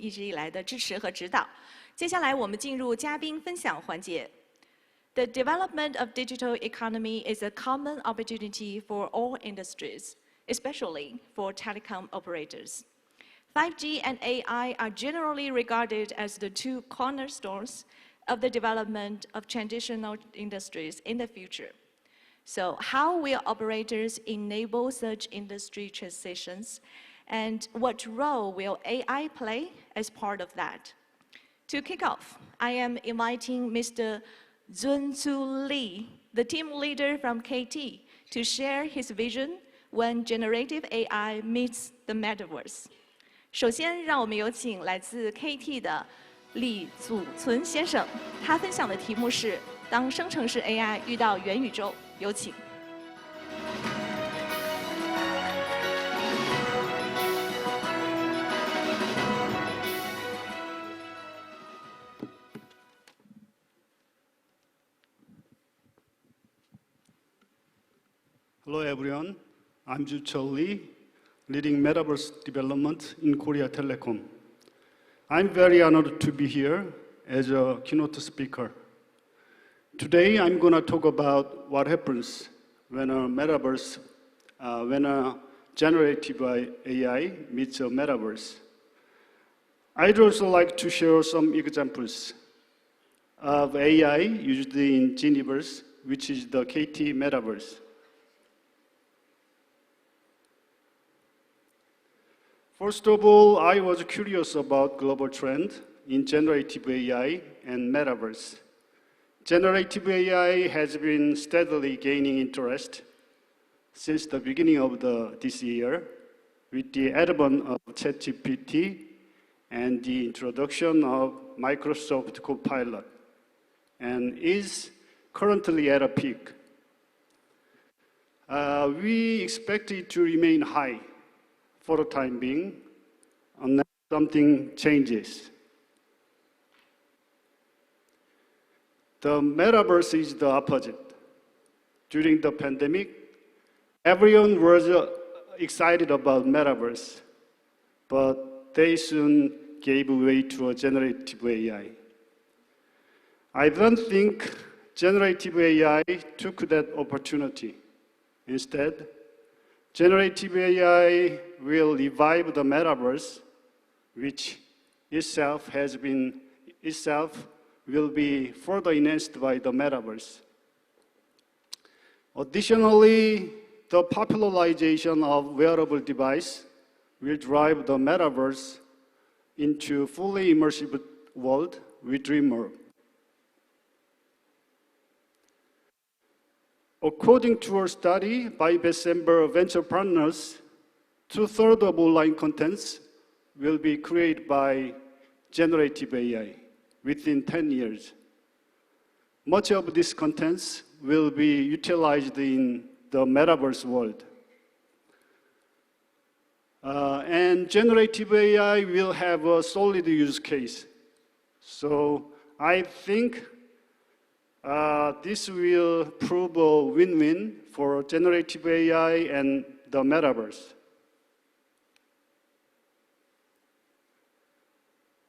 一直以来的支持和指导。接下来我们进入嘉宾分享环节。The development of digital economy is a common opportunity for all industries, especially for telecom operators. 5G and AI are generally regarded as the two cornerstones of the development of traditional industries in the future. So how will operators enable such industry transitions, and what role will AI play as part of that? To kick off, I am inviting Mr. Zucheul LEE, the team leader from KT, to share his vision when generative AI meets the metaverse. 首先，让我们有请来自 KT 的李祖存先生，他分享的题目是“当生成式 AI 遇到元宇宙”，有请。Hello everyone, I'm Zucheul LEE, leading metaverse development in Korea Telecom. I'm very honored to be here as a keynote speaker. Today I'm going to talk about what happens when a metaverse, when a generative AI meets a metaverse. I'd also like to share some examples of AI used in Geniverse, which is the KT metaverse. First of all, I was curious about global trend in generative AI and metaverse. Generative AI has been steadily gaining interest since the beginning of this year with the advent of ChatGPT and the introduction of Microsoft Copilot, and is currently at a peak. We expect it to remain high for the time being, unless something changes. The metaverse is the opposite. During the pandemic, everyone was excited about metaverse, but they soon gave way to a generative AI. I don't think generative AI took that opportunity. Instead, generative AI will revive the metaverse, which itself will be further enhanced by the metaverse. Additionally, the popularization of wearable device will drive the metaverse into a fully immersive world we dream of. According to a study by December Venture Partners, 2/3 of online contents will be created by generative AI within 10 years. Much of these contents will be utilized in the metaverse world. And generative AI will have a solid use case. So I think this will prove a win-win for generative AI and the metaverse.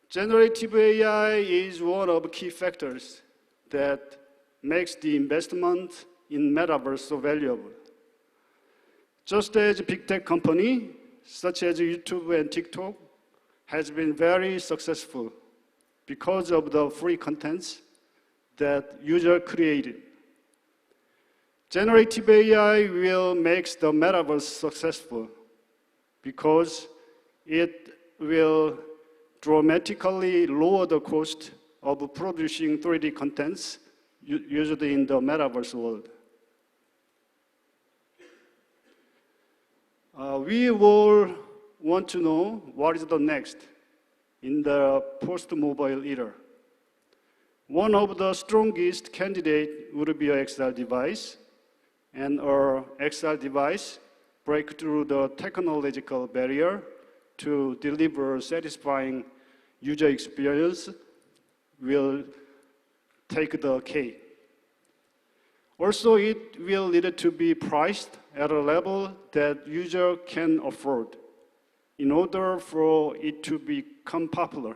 Generative AI is one of the key factors that makes the investment in metaverse so valuable. Just as big tech company such as YouTube and TikTok has been very successful because of the free contents that user created. Generative AI will make the metaverse successful because it will dramatically lower the cost of producing 3D contents used in the metaverse world. We all want to know what is the next in the post-mobile era. One of the strongest candidates would be an XR device, and our XR device break through the technological barrier to deliver satisfying user experience will take the cake. Also, it will need to be priced at a level that user can afford. in order for it to become popular.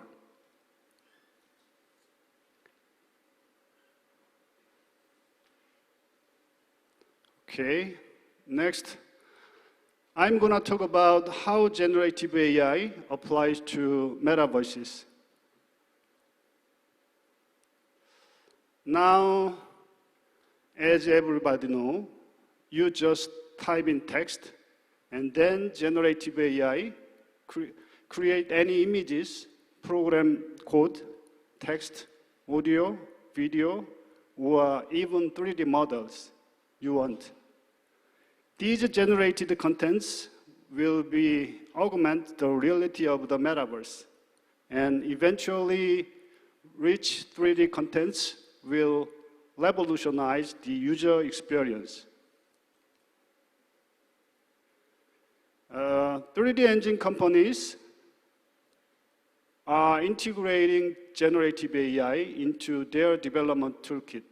Okay, next, I'm going to talk about how generative AI applies to metaverses. Now, as everybody knows, you just type in text, and then generative AI create any images, program code, text, audio, video, or even 3D models you want. These generated contents will augment the reality of the metaverse, and eventually rich 3D contents will revolutionize the user experience. 3D engine companies are integrating generative AI into their development toolkit.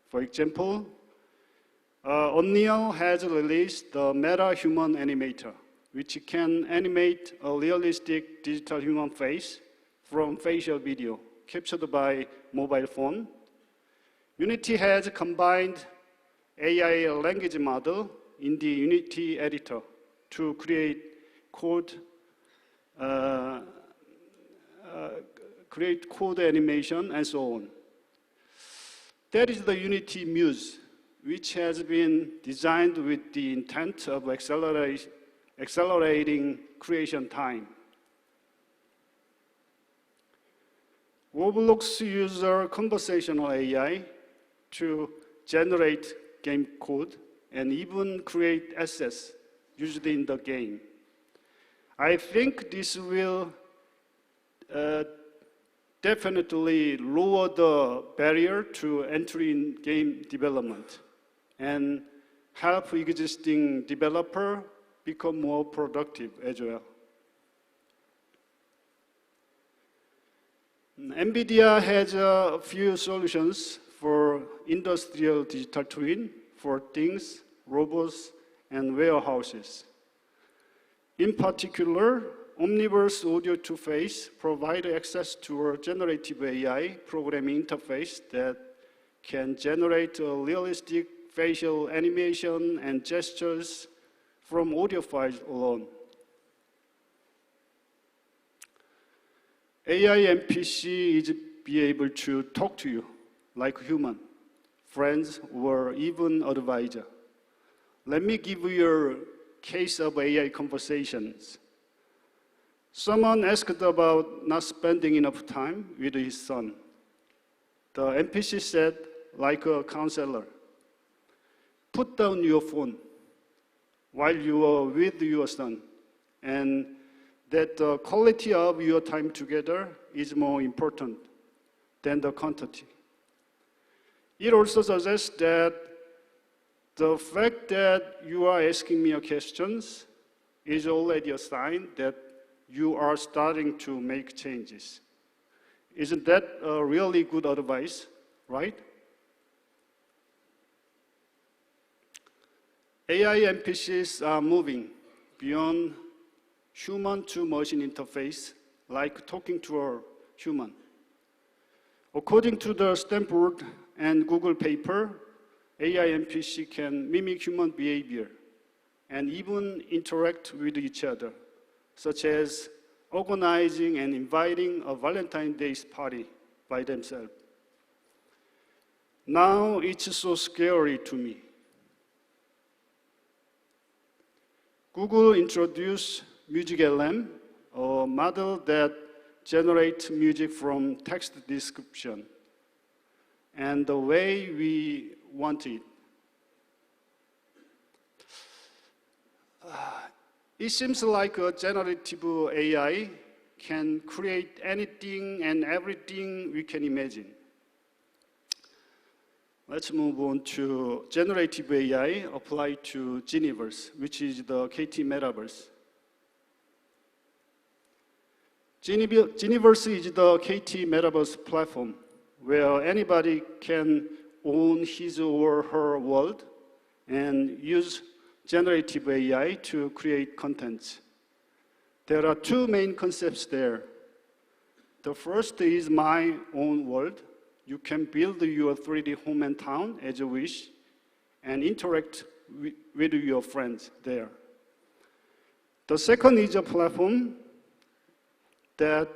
For example, Unreal has released the Meta Human Animator, which can animate a realistic digital human face from facial video captured by mobile phone. Unity has combined AI language model in the Unity editor to create code animation and so on. That is the Unity Muse, which has been designed with the intent of accelerating creation time. Roblox uses conversational AI to generate game code and even create assets used in the game. I think this will definitely lower the barrier to entry in game development and help existing developers become more productive as well. NVIDIA has a few solutions for industrial digital twin for things, robots, and warehouses. In particular, Omniverse Audio 2-Face provides access to a generative AI programming interface that can generate a realistic facial animation and gestures from audio files alone. AI NPC is be able to talk to you like human, friends, or even advisor. Let me give you a case of AI conversations. Someone asked about not spending enough time with his son. The NPC said, like a counselor, put down your phone while you are with your son, and that the quality of your time together is more important than the quantity. It also suggests that the fact that you are asking me questions is already a sign that you are starting to make changes. Isn't that a really good advice, right? AI NPCs are moving beyond human-to-machine interface, like talking to a human. According to the Stanford and Google paper, AI NPC can mimic human behavior and even interact with each other, such as organizing and inviting a Valentine's Day party by themselves. Now it's so scary to me. Google introduced Music LM, a model that generates music from text description and the way we want it. It seems like a generative AI can create anything and everything we can imagine. Let's move on to generative AI applied to Geniverse, which is the KT metaverse. Geniverse is the KT metaverse platform where anybody can own his or her world and use generative AI to create contents. There are two main concepts there. The first is my own world. You can build your 3D home and town as you wish and interact with your friends there. The second is a platform that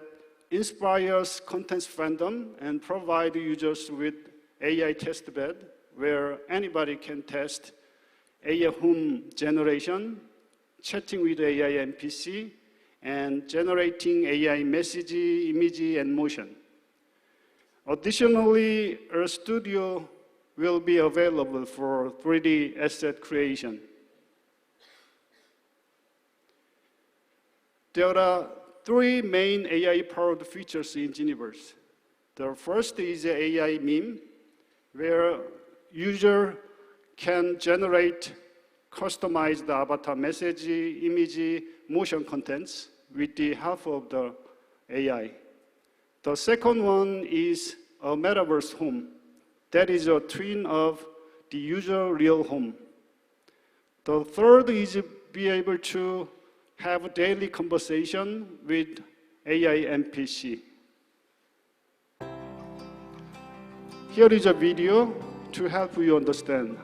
inspires content fandom and provide users with AI testbed where anybody can test AI home generation, chatting with AI NPC, and generating AI message, image, and motion. Additionally, our studio will be available for 3D asset creation. There are three main AI-powered features in Geniverse. The first is AI meme, where user can generate customized avatar message, image, motion contents with the help of the AI. The second one is a metaverse home. That is a twin of the user real home. The third is be able to have a daily conversation with AI NPC. Here is a video to help you understand.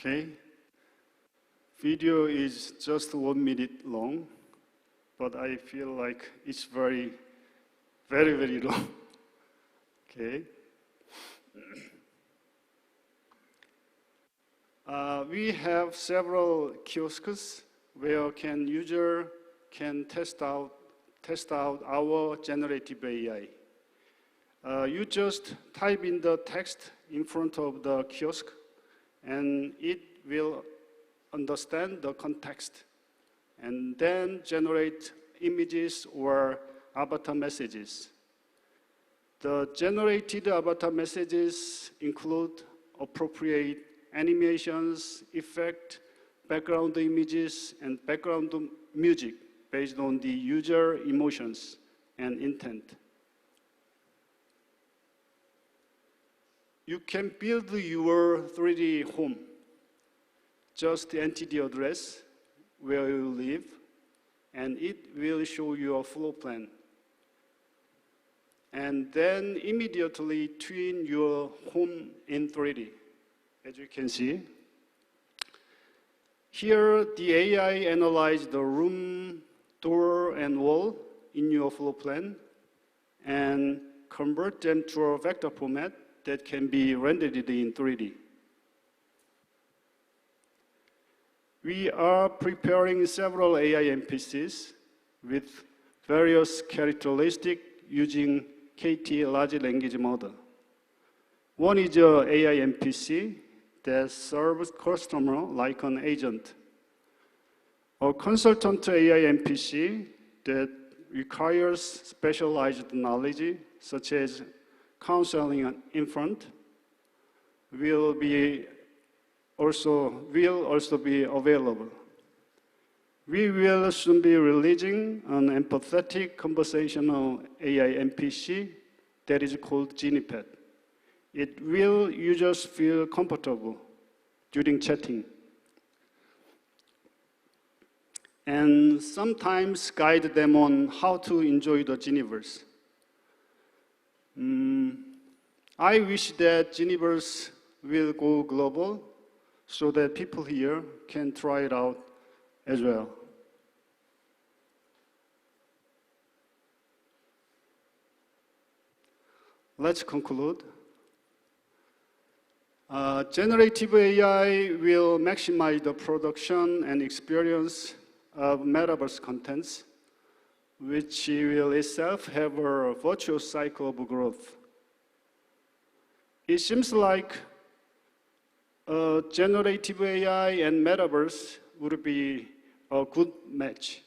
Okay. Video is just 1 minute long, but I feel like it's very, very long. Okay. We have several kiosks where user can test out our generative AI. You just type in the text in front of the kiosk, and it will understand the context and then generate images or avatar messages. The generated avatar messages include appropriate animations, effect, background images, and background music based on the user emotions and intent. You can build your 3D home. Just enter the address where you live, and it will show you a floor plan. And then immediately twin your home in 3D, as you can see. Here, the AI analyzes the room, door, and wall in your floor plan and convert them to a vector format that can be rendered in 3D. We are preparing several AI NPCs with various characteristics using KT large language model. One is an AI NPC that serves customer like an agent. A consultant AI NPC that requires specialized knowledge, such as counseling in front, will also be available. We will soon be releasing an empathetic conversational AI NPC that is called GeniePet. It will users feel comfortable during chatting. and sometimes guide them on how to enjoy the Geniverse. I wish that Geniverse will go global so that people here can try it out as well. Let's conclude. Generative AI will maximize the production and experience of metaverse contents, which will itself have a virtuous cycle of growth. It seems like generative AI and metaverse would be a good match.